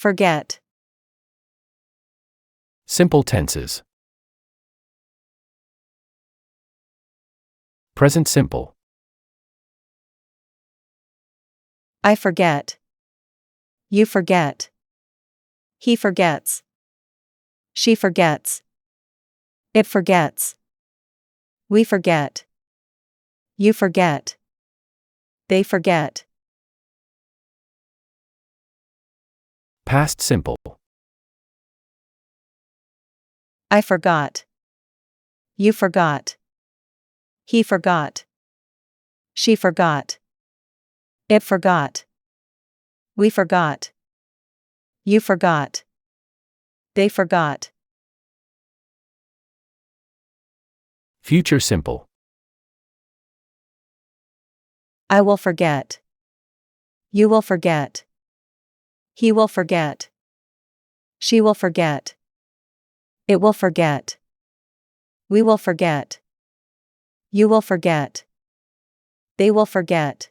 forget. Simple tenses. Present simple. I forget. You forget. He forgets. She forgets. It forgets. We forget. You forget. They forget. Past simple. I forgot. You forgot. He forgot. She forgot. It forgot. We forgot. You forgot. They forgot. Future simple. I will forget. You will forget. He will forget. She will forget. It will forget. We will forget. You will forget. They will forget.